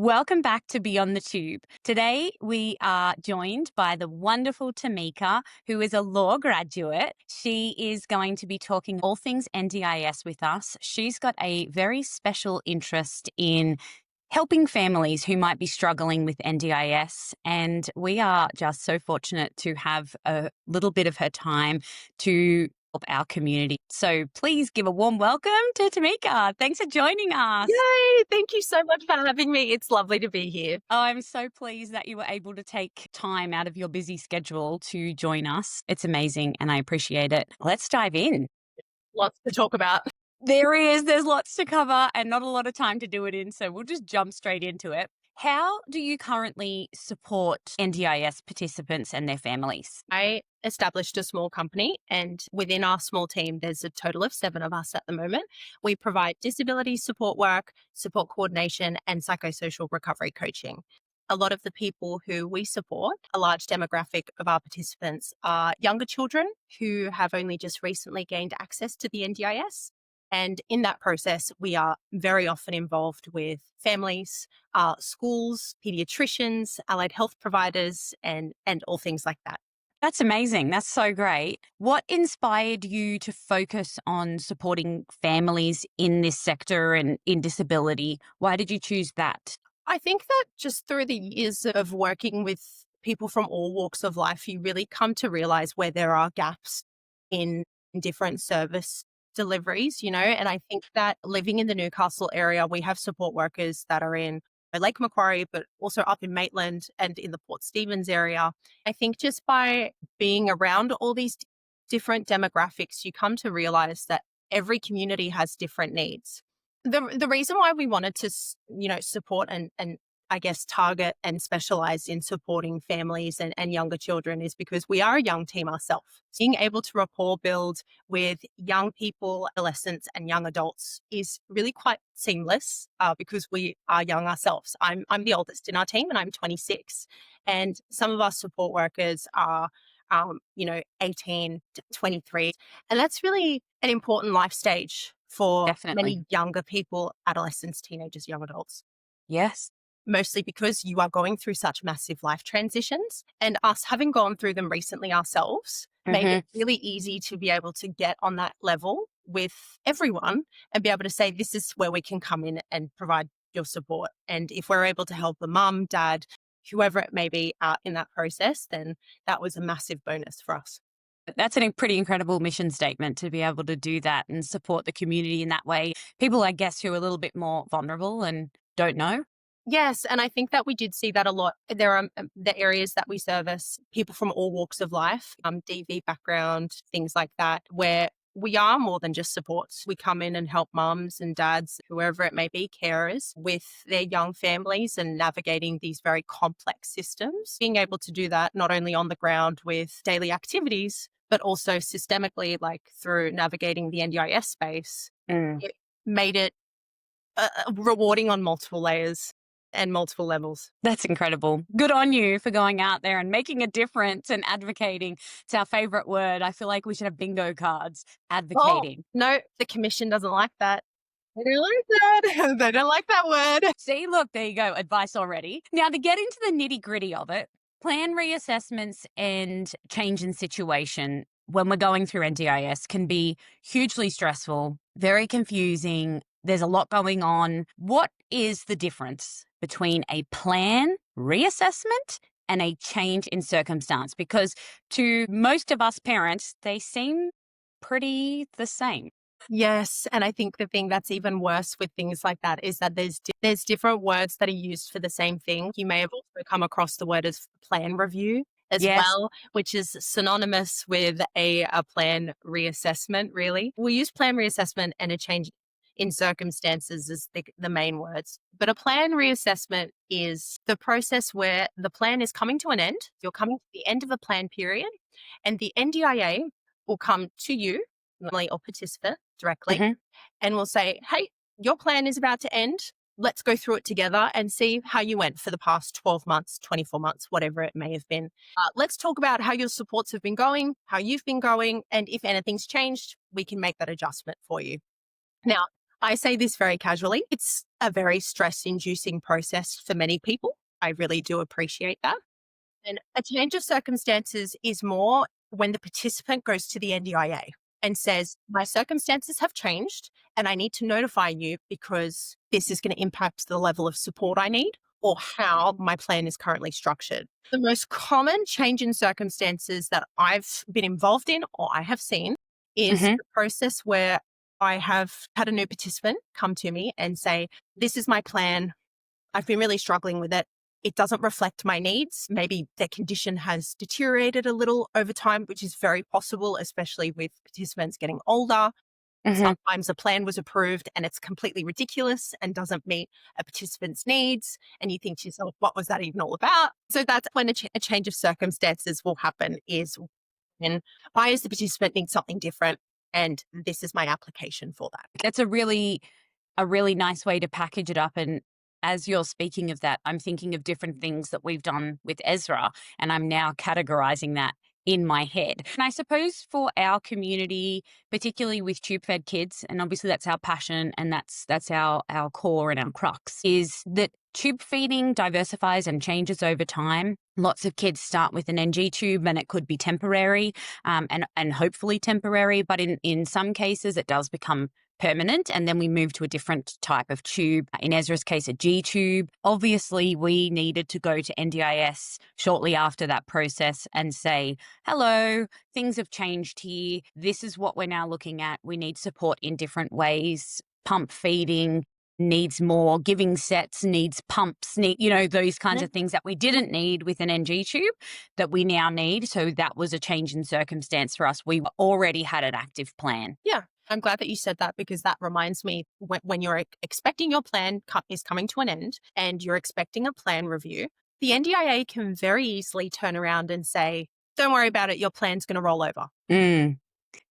Welcome back to Beyond the Tube. Today, we are joined by the wonderful Tomika, who is a law graduate. She is going to be talking all things NDIS with us. She's got a very special interest in helping families who might be struggling with NDIS. And we are just so fortunate to have a little bit of her time to help our community. So please give a warm welcome to Tomika. Thanks for joining us. Yay! Thank you so much for having me. It's lovely to be here. Oh, I'm so pleased that you were able to take time out of your busy schedule to join us. It's amazing and I appreciate it. Let's dive in. Lots to talk about. There is. There's lots to cover and not a lot of time to do it in, so we'll just jump straight into it. How do you currently support NDIS participants and their families? I established a small company, and within our small team, there's a total of 7 of us at the moment. We provide disability support work, support coordination, and psychosocial recovery coaching. A lot of the people who we support, a large demographic of our participants, are younger children who have only just recently gained access to the NDIS. And in that process, we are very often involved with families, schools, pediatricians, allied health providers, and all things like that. That's amazing. That's so great. What inspired you to focus on supporting families in this sector and in disability? Why did you choose that? I think that just through the years of working with people from all walks of life, you really come to realize where there are gaps in different service deliveries, and I think that living in the Newcastle area, we have support workers that are in Lake Macquarie, but also up in Maitland and in the Port Stephens area. I think just by being around all these different demographics, you come to realize that every community has different needs. The reason why we wanted to, support and I guess target and specialize in supporting families and younger children is because we are a young team ourselves. Being able to rapport build with young people, adolescents and young adults is really quite seamless because we are young ourselves. I'm the oldest in our team and I'm 26. And some of our support workers are 18 to 23. And that's really an important life stage for Definitely. many younger people, adolescents, teenagers, young adults. Yes. Mostly because you are going through such massive life transitions, and us having gone through them recently ourselves made it really easy to be able to get on that level with everyone and be able to say, this is where we can come in and provide your support. And if we're able to help the mum, dad, whoever it may be out in that process, then that was a massive bonus for us. That's a pretty incredible mission statement to be able to do that and support the community in that way. People, I guess, who are a little bit more vulnerable and don't know. Yes, and I think that we did see that a lot. There are the areas that we service people from all walks of life, DV background, things like that, where we are more than just supports. We come in and help mums and dads, whoever it may be, carers, with their young families and navigating these very complex systems. Being able to do that not only on the ground with daily activities, but also systemically, like through navigating the NDIS space, it made it rewarding on multiple layers and multiple levels. That's incredible. Good on you for going out there and making a difference and advocating. It's our favorite word. I feel like we should have bingo cards. Advocating. No, the commission doesn't like that. They don't like that. They don't like that word. See, look, there you go. Advice already. Now, to get into the nitty gritty of it, plan reassessments and change in situation when we're going through NDIS can be hugely stressful, very confusing. There's a lot going on. What is the difference between a plan reassessment and a change in circumstance? Because to most of us parents, they seem pretty the same. Yes, and I think the thing that's even worse with things like that is that there's different words that are used for the same thing. You may have also come across the word as plan review as well, which is synonymous with a plan reassessment, really. We use plan reassessment and a change in circumstances as the main words. But a plan reassessment is the process where the plan is coming to an end. You're coming to the end of a plan period, and the NDIA will come to you, normally or participant directly, and will say, hey, your plan is about to end. Let's go through it together and see how you went for the past 12 months, 24 months, whatever it may have been. Let's talk about how your supports have been going, how you've been going, and if anything's changed, we can make that adjustment for you. Now, I say this very casually. It's a very stress-inducing process for many people. I really do appreciate that. And a change of circumstances is more when the participant goes to the NDIA and says, my circumstances have changed and I need to notify you because this is going to impact the level of support I need or how my plan is currently structured. The most common change in circumstances that I've been involved in or I have seen is Mhm. the process where I have had a new participant come to me and say, this is my plan. I've been really struggling with it. It doesn't reflect my needs. Maybe their condition has deteriorated a little over time, which is very possible, especially with participants getting older. Mhm. Sometimes a plan was approved and it's completely ridiculous and doesn't meet a participant's needs. And you think to yourself, what was that even all about? So that's when a change of circumstances will happen, is when I, as the participant, need something different. And this is my application for that. That's a really nice way to package it up. And as you're speaking of that, I'm thinking of different things that we've done with Ezra, and I'm now categorizing that in my head. And I suppose for our community, particularly with tube fed kids, and obviously that's our passion and that's our core and our crux, is that tube feeding diversifies and changes over time. Lots of kids start with an NG tube and it could be temporary, and hopefully temporary, but in some cases it does become permanent, and then we move to a different type of tube. In Ezra's case, a G tube. Obviously, we needed to go to NDIS shortly after that process and say, hello, things have changed here. This is what we're now looking at. We need support in different ways. Pump feeding needs more, giving sets needs pumps, those kinds Yeah. of things that we didn't need with an NG tube that we now need. So that was a change in circumstance for us. We already had an active plan. Yeah. I'm glad that you said that, because that reminds me, when you're expecting your plan is coming to an end and you're expecting a plan review, the NDIA can very easily turn around and say, don't worry about it, your plan's going to roll over.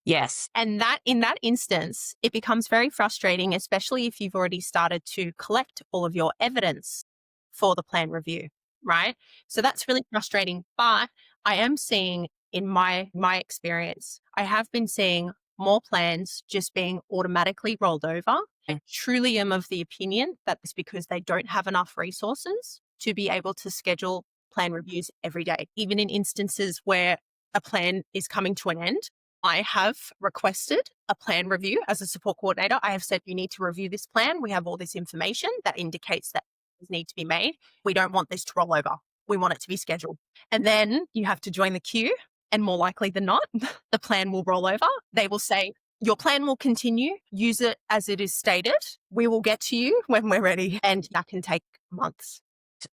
Yes. And that, in that instance, it becomes very frustrating, especially if you've already started to collect all of your evidence for the plan review, right? So that's really frustrating. But I am seeing, in my experience, I have been seeing more plans just being automatically rolled over. I truly am of the opinion that it's because they don't have enough resources to be able to schedule plan reviews every day, even in instances where a plan is coming to an end. I have requested a plan review as a support coordinator. I have said, you need to review this plan. We have all this information that indicates that things need to be made. We don't want this to roll over. We want it to be scheduled. And then you have to join the queue. And more likely than not, the plan will roll over. They will say, your plan will continue. Use it as it is stated. We will get to you when we're ready. And that can take months.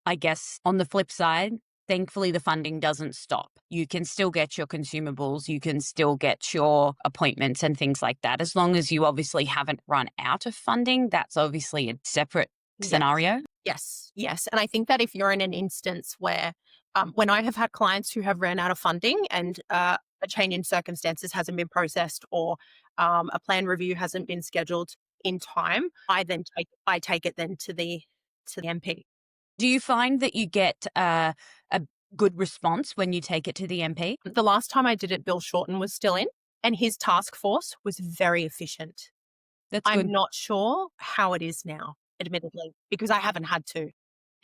I guess on the flip side, thankfully, the funding doesn't stop. You can still get your consumables. You can still get your appointments and things like that. As long as you obviously haven't run out of funding, that's obviously a separate scenario. Yes. And I think that if you're in an instance where, when I have had clients who have ran out of funding and a change in circumstances hasn't been processed, or a plan review hasn't been scheduled in time, I take it then to the MP. Do you find that you get a good response when you take it to the MP? The last time I did it, Bill Shorten was still in, and his task force was very efficient. That's I'm good. not sure how it is now, admittedly, because I haven't had to.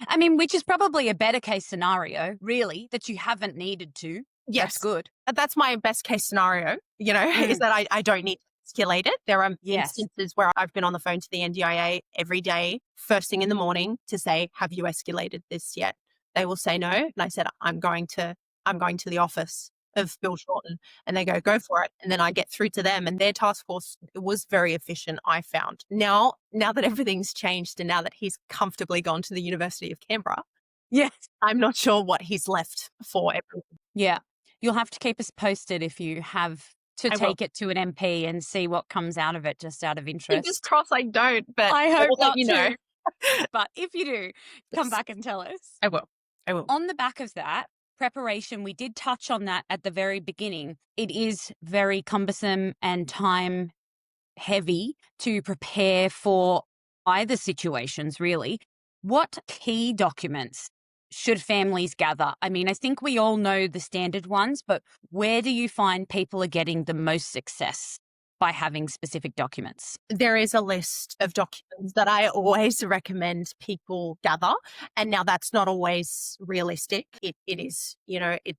I mean, which is probably a better case scenario, really, that you haven't needed to. That's Yes, good. that's my best case scenario, is that I don't need to escalate it. There are Yes. instances where I've been on the phone to the NDIA every day, first thing in the morning, to say, have you escalated this yet? They will say no. And I said, I'm going to the office of Bill Shorten, and they go for it. And then I get through to them, and their task force, it was very efficient, I found. Now that everything's changed and now that he's comfortably gone to the University of Canberra, Yes. I'm not sure what he's left for everything. Yeah. You'll have to keep us posted if you have to I will. take it to an MP and see what comes out of it, just out of Fingers interest. crossed I don't, but I I hope will let not you know. to. But if you do, come Yes. back and tell us. I will. On the back of that, preparation, we did touch on that at the very beginning. It is very cumbersome and time heavy to prepare for either situations, really. What key documents should families gather? I mean, I think we all know the standard ones, but where do you find people are getting the most success? by having specific documents? There is a list of documents that I always recommend people gather. And now that's not always realistic. It is,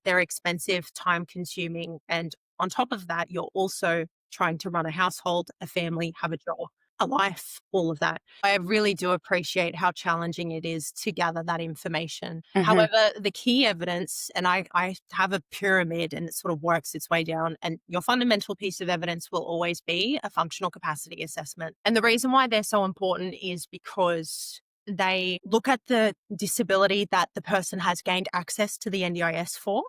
they're expensive, time consuming. And on top of that, you're also trying to run a household, a family, have a job, a life, all of that. I really do appreciate how challenging it is to gather that information. Mhm. However, the key evidence, and I have a pyramid and it sort of works its way down, and your fundamental piece of evidence will always be a functional capacity assessment. And the reason why they're so important is because they look at the disability that the person has gained access to the NDIS for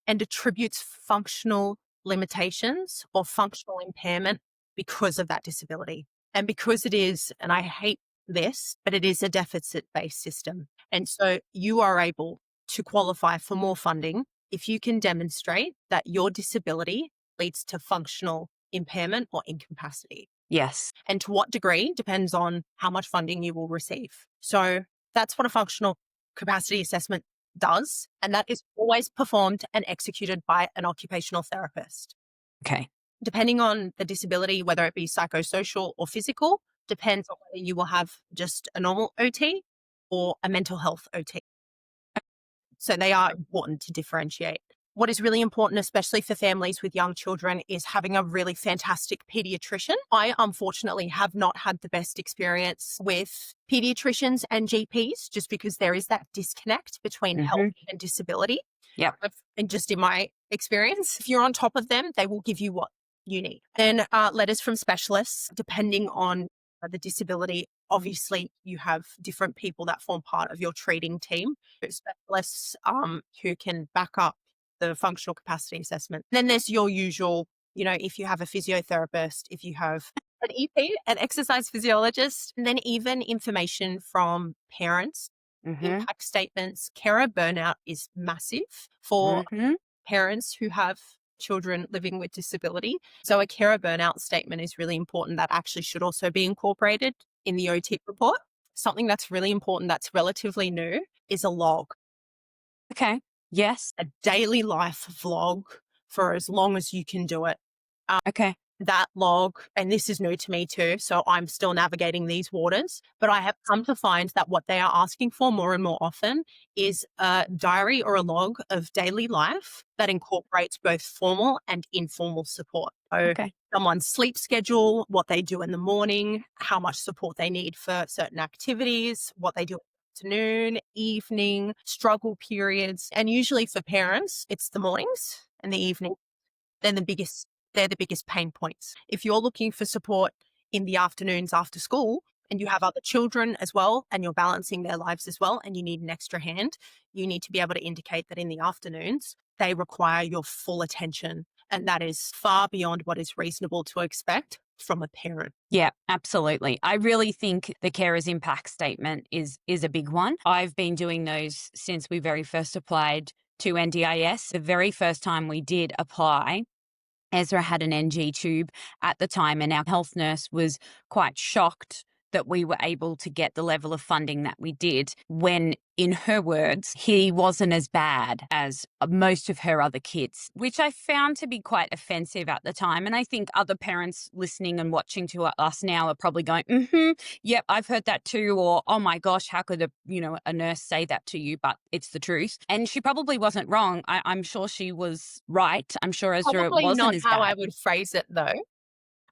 and attributes functional limitations or functional impairment because of that disability. And because it is, and I hate this, but it is a deficit-based system. And so you are able to qualify for more funding if you can demonstrate that your disability leads to functional impairment or incapacity. Yes. And to what degree depends on how much funding you will receive. So that's what a functional capacity assessment does. And that is always performed and executed by an occupational therapist. Okay. Depending on the disability, whether it be psychosocial or physical, depends on whether you will have just a normal OT or a mental health OT. So they are important to differentiate. What is really important, especially for families with young children, is having a really fantastic pediatrician. I unfortunately have not had the best experience with pediatricians and GPs just because there is that disconnect between health and disability. Yep. And just in my experience, if you're on top of them, they will give you what you need. And letters from specialists, depending on the disability. Obviously, you have different people that form part of your treating team, specialists who can back up the functional capacity assessment. Then there's your usual, if you have a physiotherapist, if you have an EP, an exercise physiologist, and then even information from parents, impact statements. Carer burnout is massive for parents who have children living with disability. So a carer burnout statement is really important. That actually should also be incorporated in the OT report. Something that's really important that's relatively new is a log. Okay. Yes. A daily life vlog for as long as you can do it. Okay. That log, and this is new to me too, so I'm still navigating these waters, but I have come to find that what they are asking for more and more often is a diary or a log of daily life that incorporates both formal and informal support. So someone's sleep schedule, what they do in the morning, how much support they need for certain activities, what they do afternoon, evening, struggle periods. And usually for parents, it's the mornings and the evening. They're the biggest pain points. If you're looking for support in the afternoons after school and you have other children as well, and you're balancing their lives as well, and you need an extra hand, you need to be able to indicate that in the afternoons, they require your full attention. And that is far beyond what is reasonable to expect from a parent. Yeah, absolutely. I really think the carer's impact statement is a big one. I've been doing those since we very first applied to NDIS. The very first time we did apply, Ezra had an NG tube at the time, and our health nurse was quite shocked that we were able to get the level of funding that we did when, in her words, he wasn't as bad as most of her other kids, which I found to be quite offensive at the time. And I think other parents listening and watching to us now are probably going, yep, I've heard that too. Or, oh my gosh, how could a nurse say that to you? But it's the truth. And she probably wasn't wrong. I'm sure she was right. I'm sure Ezra Probably wasn't not as how bad. I would phrase it though.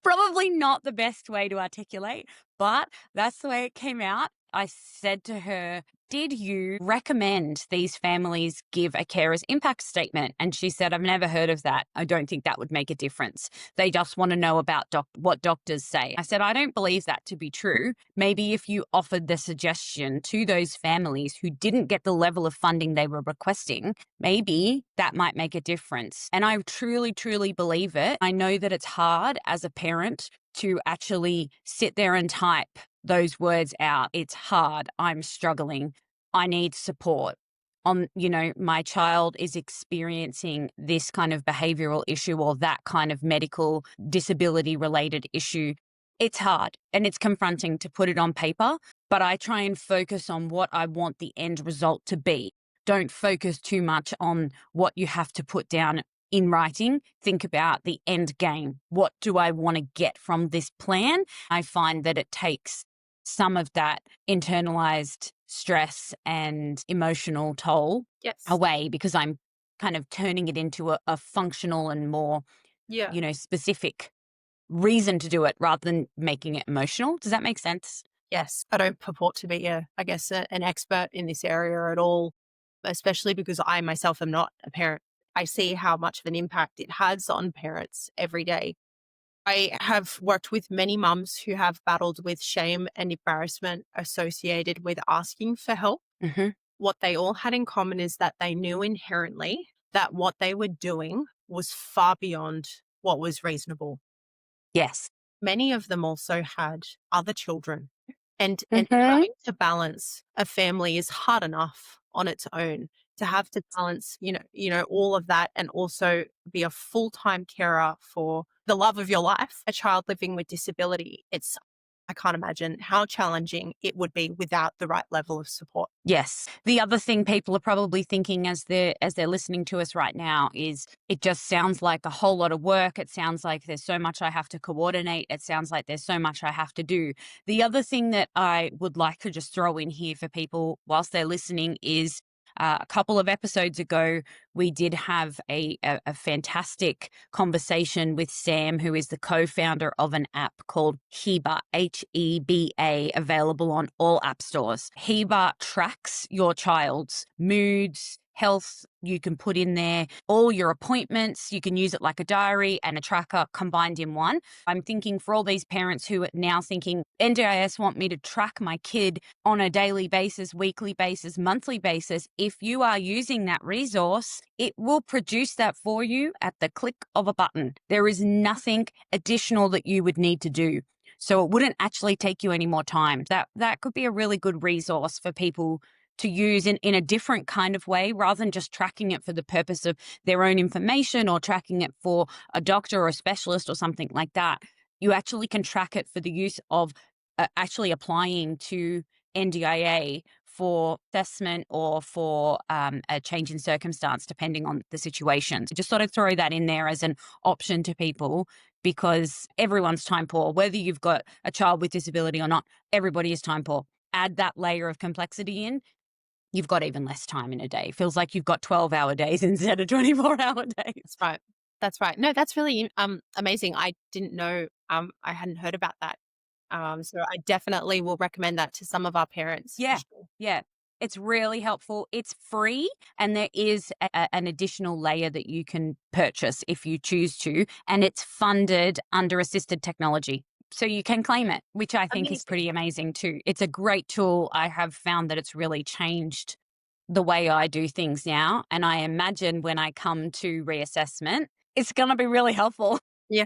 Probably not the best way to articulate, but that's the way it came out. I said to her, did you recommend these families give a carer's impact statement? And she said, I've never heard of that. I don't think that would make a difference. They just want to know about what doctors say. I said, I don't believe that to be true. Maybe if you offered the suggestion to those families who didn't get the level of funding they were requesting, maybe that might make a difference. And I truly, truly believe it. I know that it's hard as a parent to actually sit there and type those words out. It's hard. I'm struggling. I need support. My child is experiencing this kind of behavioral issue or that kind of medical disability related issue. It's hard and it's confronting to put it on paper, but I try and focus on what I want the end result to be. Don't focus too much on what you have to put down in writing, think about the end game. What do I want to get from this plan? I find that it takes some of that internalized stress and emotional toll Yes. away because I'm kind of turning it into a functional and more, Yeah. specific reason to do it rather than making it emotional. Does that make sense? Yes. I don't purport to be an expert in this area at all, especially because I myself am not a parent. I see how much of an impact it has on parents every day. I have worked with many mums who have battled with shame and embarrassment associated with asking for help. Hmm. What they all had in common is that they knew inherently that what they were doing was far beyond what was reasonable. Yes. Many of them also had other children, and Hmm. trying to balance a family is hard enough on its own. To have to balance, all of that and also be a full-time carer for the love of your life, a child living with disability. I can't imagine how challenging it would be without the right level of support. Yes. The other thing people are probably thinking as they're listening to us right now is it just sounds like a whole lot of work. It sounds like there's so much I have to coordinate. It sounds like there's so much I have to do. The other thing that I would like to just throw in here for people whilst they're listening is a couple of episodes ago, we did have a fantastic conversation with Sam, who is the co-founder of an app called Heba, Heba, available on all app stores. Heba tracks your child's moods, health. You can put in there all your appointments. You can use it like a diary and a tracker combined in one. I'm thinking for all these parents who are now thinking, NDIS want me to track my kid on a daily basis, weekly basis, monthly basis. If you are using that resource, it will produce that for you at the click of a button. There is nothing additional that you would need to do. So it wouldn't actually take you any more time. That could be a really good resource for people to use in a different kind of way rather than just tracking it for the purpose of their own information or tracking it for a doctor or a specialist or something like that. You actually can track it for the use of actually applying to NDIA for assessment or for a change in circumstance, depending on the situation. So just sort of throw that in there as an option to people because everyone's time poor. Whether you've got a child with disability or not, everybody is time poor. Add that layer of complexity in, you've got even less time in a day. Feels like you've got 12-hour days instead of 24-hour days. That's right. That's right. No, that's really amazing. I didn't know. I hadn't heard about that. So I definitely will recommend that to some of our parents for Yeah. sure. Yeah. It's really helpful. It's free, and there is an additional layer that you can purchase if you choose to, and it's funded under assisted technology. So you can claim it, which I think is Amazing. pretty amazing too. It's a great tool. I have found that it's really changed the way I do things now. And I imagine when I come to reassessment, it's going to be really helpful. Yeah,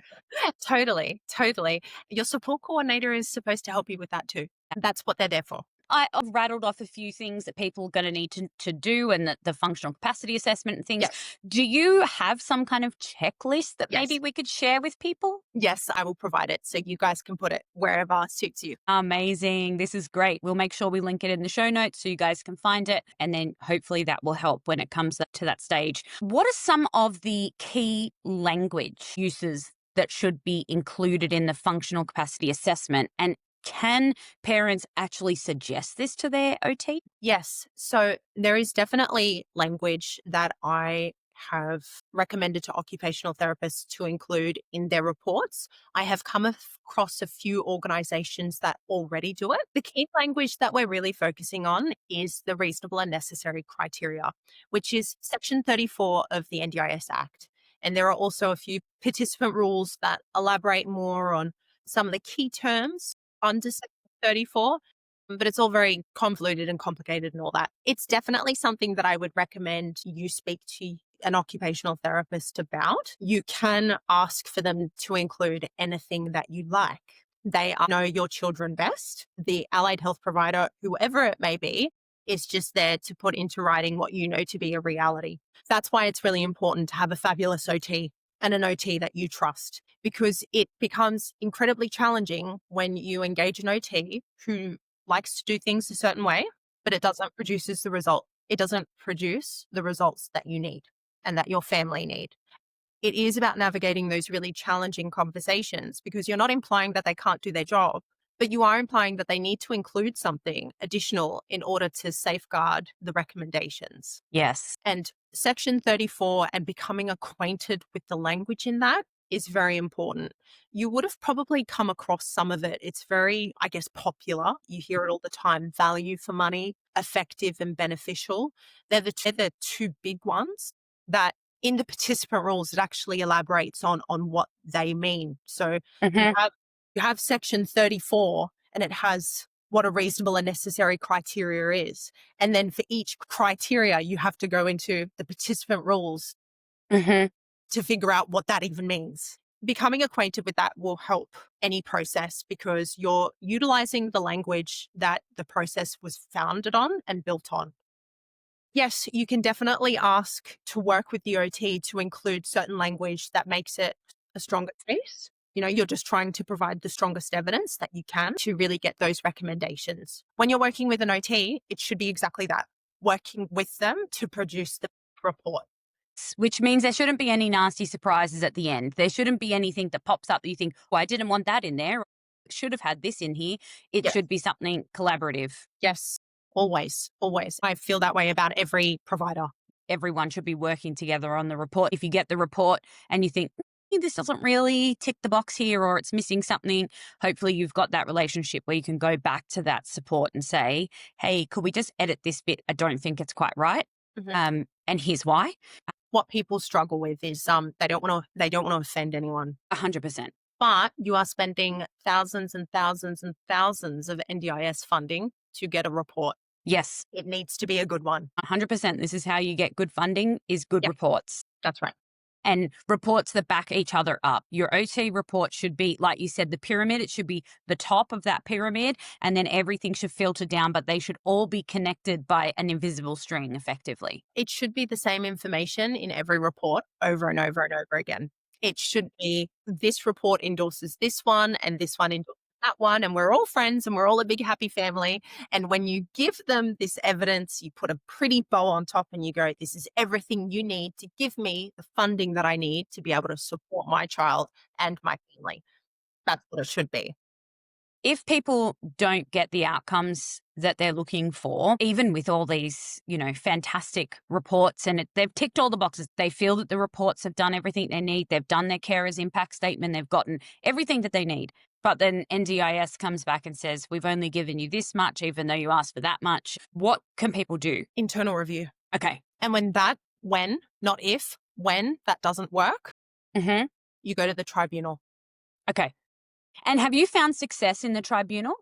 totally, totally. Your support coordinator is supposed to help you with that too. That's what they're there for. I've rattled off a few things that people are going to need to do and the functional capacity assessment and things. Yes. Do you have some kind of checklist that Yes. maybe we could share with people? Yes, I will provide it so you guys can put it wherever suits you. Amazing. This is great. We'll make sure we link it in the show notes so you guys can find it. And then hopefully that will help when it comes to that stage. What are some of the key language uses that should be included in the functional capacity assessment? And can parents actually suggest this to their OT? Yes. So there is definitely language that I have recommended to occupational therapists to include in their reports. I have come across a few organizations that already do it. The key language that we're really focusing on is the reasonable and necessary criteria, which is Section 34 of the NDIS Act. And there are also a few participant rules that elaborate more on some of the key terms under Section 34, but it's all very convoluted and complicated and all that. It's definitely something that I would recommend you speak to an occupational therapist about. You can ask for them to include anything that you like. They know your children best. The allied health provider, whoever it may be, is just there to put into writing what you know to be a reality. That's why it's really important to have a fabulous OT and an OT that you trust, because it becomes incredibly challenging when you engage an OT who likes to do things a certain way, but it doesn't produce the result. It doesn't produce the results that you need and that your family need. It is about navigating those really challenging conversations because you're not implying that they can't do their job, but you are implying that they need to include something additional in order to safeguard the recommendations. Yes. And Section 34 and becoming acquainted with the language in that is very important. You would have probably come across some of it. It's very, I guess, popular. You hear it all the time: value for money, effective and beneficial. They're the two big ones that in the participant rules, it actually elaborates on what they mean. So you Hmm. have, you have Section 34 and it has what a reasonable and necessary criteria is. And then for each criteria, you have to go into the participant rules Hmm. to figure out what that even means. Becoming acquainted with that will help any process because you're utilizing the language that the process was founded on and built on. Yes, you can definitely ask to work with the OT to include certain language that makes it a stronger case. You're just trying to provide the strongest evidence that you can to really get those recommendations. When you're working with an OT, it should be exactly that, working with them to produce the report. Which means there shouldn't be any nasty surprises at the end. There shouldn't be anything that pops up that you think, well, I didn't want that in there. Should have had this in here. It Yes, should be something collaborative. yes, always, always. I feel that way about every provider. Everyone should be working together on the report. If you get the report and you think, this doesn't really tick the box here or it's missing something, hopefully you've got that relationship where you can go back to that support and say, hey, could we just edit this bit? I don't think it's quite right. Mhm. And here's why. What people struggle with is they don't want to offend anyone. 100%. But you are spending thousands and thousands and thousands of NDIS funding to get a report. Yes, It needs to be a good one. 100%. This is how you get good funding is good Yeah, reports. that's right. And reports that back each other up. Your OT report should be, like you said, the pyramid. It should be the top of that pyramid, and then everything should filter down, but they should all be connected by an invisible string effectively. It should be the same information in every report over and over and over again. It should be this report endorses this one and this one endorses that one, and we're all friends and we're all a big happy family. And when you give them this evidence, you put a pretty bow on top and you go, this is everything you need to give me the funding that I need to be able to support my child and my family. That's what it should be. If people don't get the outcomes that they're looking for, even with all these, fantastic reports and they've ticked all the boxes, they feel that the reports have done everything they need. They've done their carer's impact statement. They've gotten everything that they need. But then NDIS comes back and says, we've only given you this much, even though you asked for that much. What can people do? Internal review. Okay. And not if, when that doesn't work, Mm-hmm. you go to the tribunal. Okay. And have you found success in the tribunal?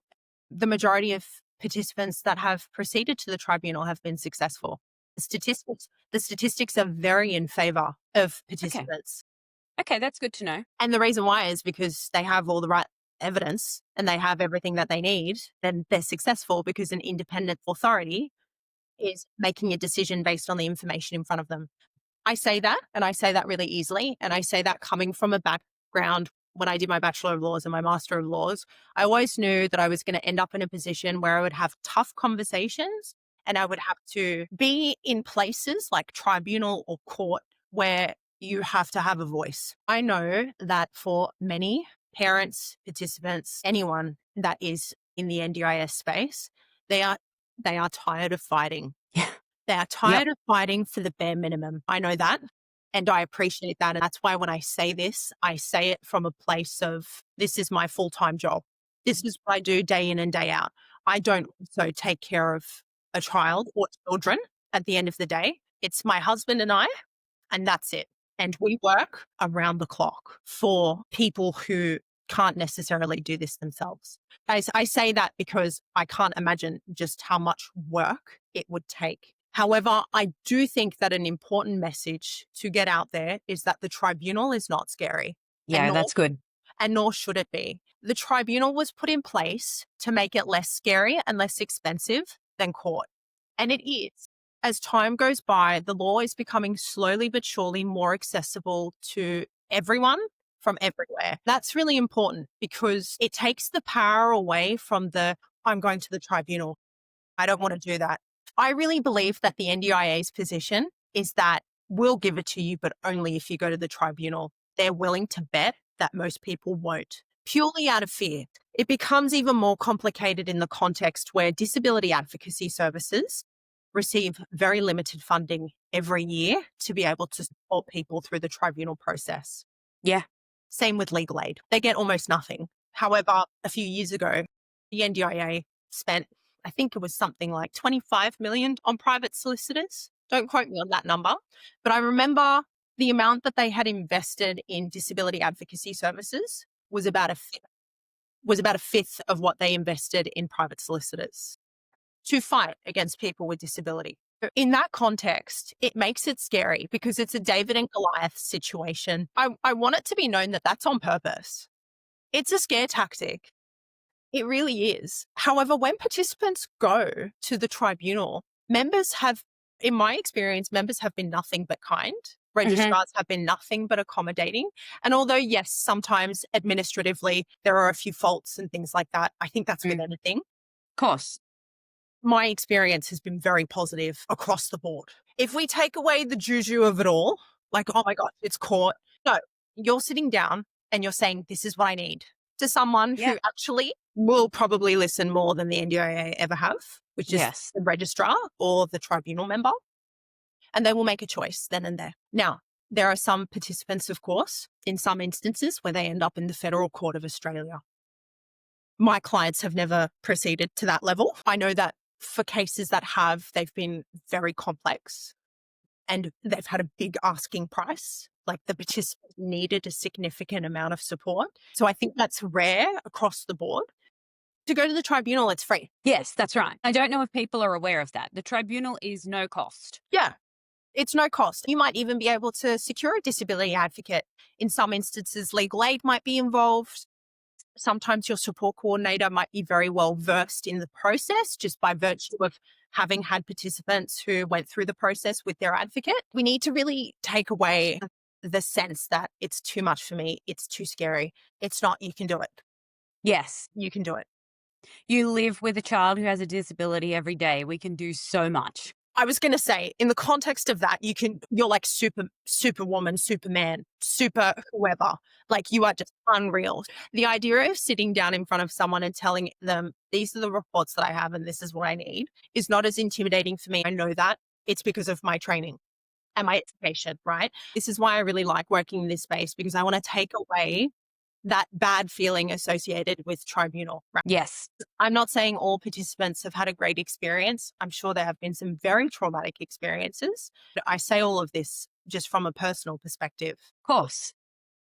The majority of participants that have proceeded to the tribunal have been successful. The statistics are very in favor of participants. Okay, that's good to know. And the reason why is because they have all the right evidence and they have everything that they need, then they're successful because an independent authority is making a decision based on the information in front of them. I say that, and I say that really easily. And I say that coming from a background when I did my Bachelor of Laws and my Master of Laws, I always knew that I was going to end up in a position where I would have tough conversations and I would have to be in places like tribunal or court where you have to have a voice. I know that for many parents, participants, anyone that is in the NDIS space, they are tired of fighting. Yeah. They are tired of fighting for the bare minimum. I know that. And I appreciate that. And that's why when I say this, I say it from a place of this is my full-time job. This is what I do day in and day out. I don't also take care of a child or children at the end of the day. It's my husband and that's it. And we work around the clock for people who can't necessarily do this themselves. I say that because I can't imagine just how much work it would take. However, I do think that an important message to get out there is that the tribunal is not scary. Yeah, that's good. And nor should it be. The tribunal was put in place to make it less scary and less expensive than court. And it is. As time goes by, the law is becoming slowly but surely more accessible to everyone from everywhere. That's really important because it takes the power away from I'm going to the tribunal. I don't want to do that. I really believe that the NDIA's position is that will give it to you, but only if you go to the tribunal. They're willing to bet that most people won't, purely out of fear. It becomes even more complicated in the context where disability advocacy services receive very limited funding every year to be able to support people through the tribunal process. Yeah. Same with legal aid. They get almost nothing. However, a few years ago, the NDIA spent, I think it was something like 25 million on private solicitors. Don't quote me on that number, but I remember the amount that they had invested in disability advocacy services was about a fifth of what they invested in private solicitors to fight against people with disability. In that context, it makes it scary because it's a David and Goliath situation. I want it to be known that that's on purpose. It's a scare tactic. It really is. However, when participants go to the tribunal, members have, in my experience, members have been nothing but kind. Registrars have been nothing but accommodating. And although, yes, sometimes administratively there are a few faults and things like that, I think that's with anything. Of course. My experience has been very positive across the board. If we take away the juju of it all, like, oh my God, it's court. No, you're sitting down and you're saying, this is what I need, to someone who actually will probably listen more than the NDIA ever have, which is the registrar or the tribunal member. And they will make a choice then and there. Now, there are some participants, of course, in some instances where they end up in the Federal Court of Australia. My clients have never proceeded to that level. I know that for cases that have, they've been very complex and they've had a big asking price. Like the participant needed a significant amount of support. So I think that's rare across the board. To go to the tribunal, it's free. Yes, that's right. I don't know if people are aware of that. The tribunal is no cost. Yeah, it's no cost. You might even be able to secure a disability advocate. In some instances, legal aid might be involved. Sometimes your support coordinator might be very well versed in the process just by virtue of having had participants who went through the process with their advocate. We need to really take away the sense that it's too much for me. It's too scary. It's not, you can do it. Yes. You can do it. You live with a child who has a disability every day. We can do so much. I was going to say, in the context of that, you're like superwoman, superman, super whoever. Like you are just unreal. The idea of sitting down in front of someone and telling them, these are the reports that I have and this is what I need, is not as intimidating for me. I know that it's because of my training and my education, right? This is why I really like working in this space, because I want to take away that bad feeling associated with tribunal. Right? Yes. I'm not saying all participants have had a great experience. I'm sure there have been some very traumatic experiences. But I say all of this just from a personal perspective. Of course.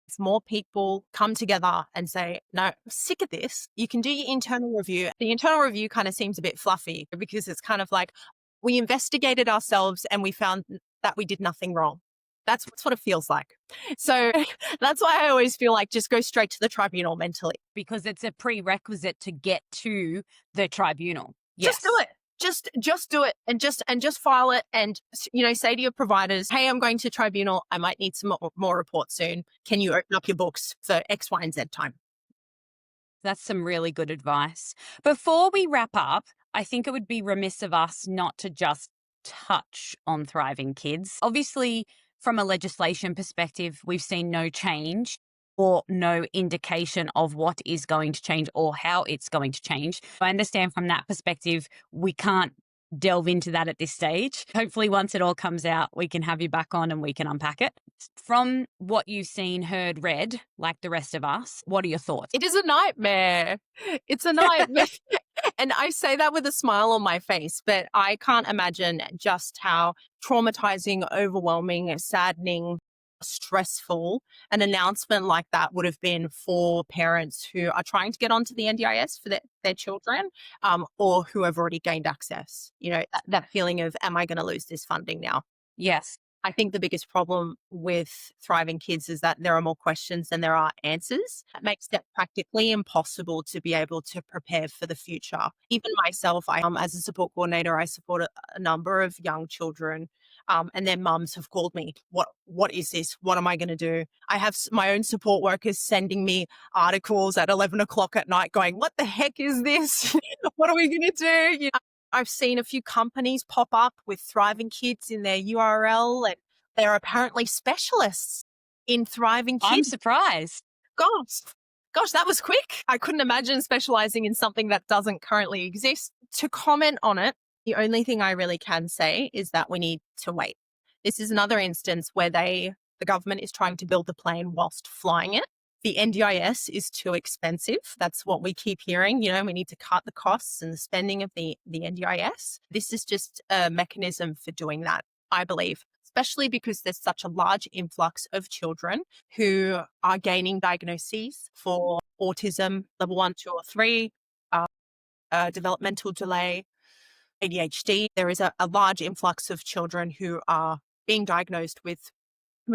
If more people come together and say, no, I'm sick of this, you can do your internal review. The internal review kind of seems a bit fluffy because it's kind of like, we investigated ourselves and we found that we did nothing wrong. That's what it feels like. So that's why I always feel like just go straight to the tribunal mentally. Because it's a prerequisite to get to the tribunal. Yes. Just do it. Just do it and just file it and, say to your providers, hey, I'm going to tribunal. I might need some more reports soon. Can you open up your books for X, Y, and Z time? That's some really good advice. Before we wrap up, I think it would be remiss of us not to just touch on Thriving Kids. Obviously, from a legislation perspective, we've seen no change or no indication of what is going to change or how it's going to change. I understand from that perspective, we can't delve into that at this stage. Hopefully, once it all comes out, we can have you back on and we can unpack it. From what you've seen, heard, read, like the rest of us, what are your thoughts? It is a nightmare. It's a nightmare. And I say that with a smile on my face, but I can't imagine just how traumatizing, overwhelming, saddening, stressful an announcement like that would have been for parents who are trying to get onto the NDIS for their children, or who have already gained access. That feeling of, am I going to lose this funding now? Yes. I think the biggest problem with Thriving Kids is that there are more questions than there are answers. It makes it practically impossible to be able to prepare for the future. Even myself, as a support coordinator, I support a number of young children, and their mums have called me. What is this? What am I going to do? I have my own support workers sending me articles at 11 o'clock at night going, what the heck is this? What are we going to do? I've seen a few companies pop up with Thriving Kids in their URL, and They're apparently specialists in thriving I'm kids. surprised. Gosh, that was quick. I couldn't imagine specializing in something that doesn't currently exist. To comment on it, the only thing I really can say is that we need to wait. This is another instance where the government is trying to build the plane whilst flying it. The NDIS is too expensive. That's what we keep hearing. We need to cut the costs and the spending of the NDIS. This is just a mechanism for doing that, I believe, especially because there's such a large influx of children who are gaining diagnoses for autism, level 1, 2, or 3, developmental delay, ADHD. There is a large influx of children who are being diagnosed with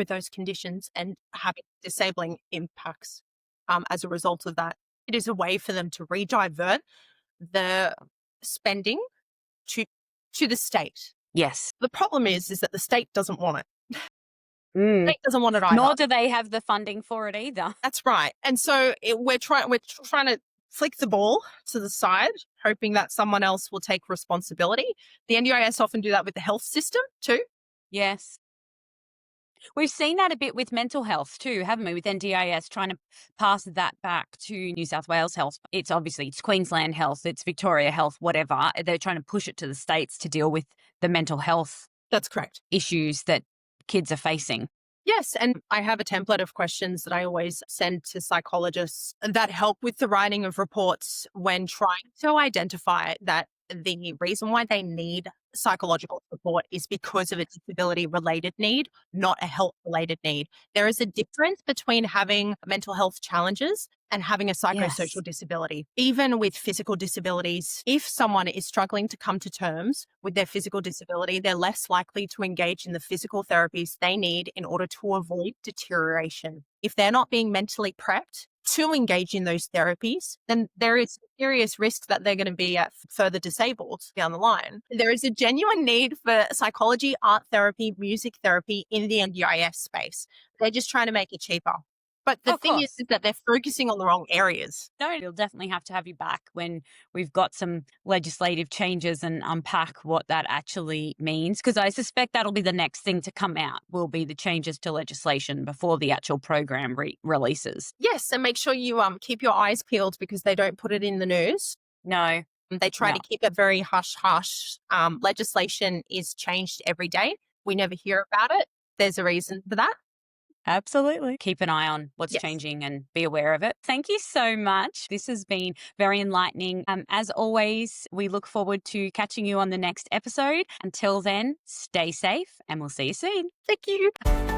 those conditions and having disabling impacts as a result of that. It is a way for them to redivert the spending to the state. Yes. The problem is that the state doesn't want it. The Mm. state doesn't want it either. Nor do they have the funding for it either. That's right. And so we're trying to flick the ball to the side, hoping that someone else will take responsibility. The NDIS often do that with the health system too. Yes. We've seen that a bit with mental health too, haven't we? With NDIS trying to pass that back to New South Wales Health. It's Queensland Health, it's Victoria Health, whatever. They're trying to push it to the states to deal with the mental health That's correct. issues that kids are facing. Yes, and I have a template of questions that I always send to psychologists that help with the writing of reports when trying to identify that the reason why they need psychological support is because of a disability-related need, not a health-related need. There is a difference between having mental health challenges and having a psychosocial Yes. disability. Even with physical disabilities, if someone is struggling to come to terms with their physical disability, they're less likely to engage in the physical therapies they need in order to avoid deterioration. If they're not being mentally prepped to engage in those therapies, then there is a serious risk that they're going to be further disabled down the line. There is a genuine need for psychology, art therapy, music therapy in the NDIS space. They're just trying to make it cheaper. But the Of thing course. is that they're focusing on the wrong areas. No, we'll definitely have to have you back when we've got some legislative changes and unpack what that actually means, because I suspect that'll be the next thing to come out, will be the changes to legislation before the actual program releases. Yes, and make sure you keep your eyes peeled because they don't put it in the news. No. They try to keep it very hush-hush. Legislation is changed every day. We never hear about it. There's a reason for that. Absolutely. Keep an eye on what's Yes. changing and be aware of it. Thank you so much. This has been very enlightening. As always, we look forward to catching you on the next episode. Until then, stay safe and we'll see you soon. Thank you.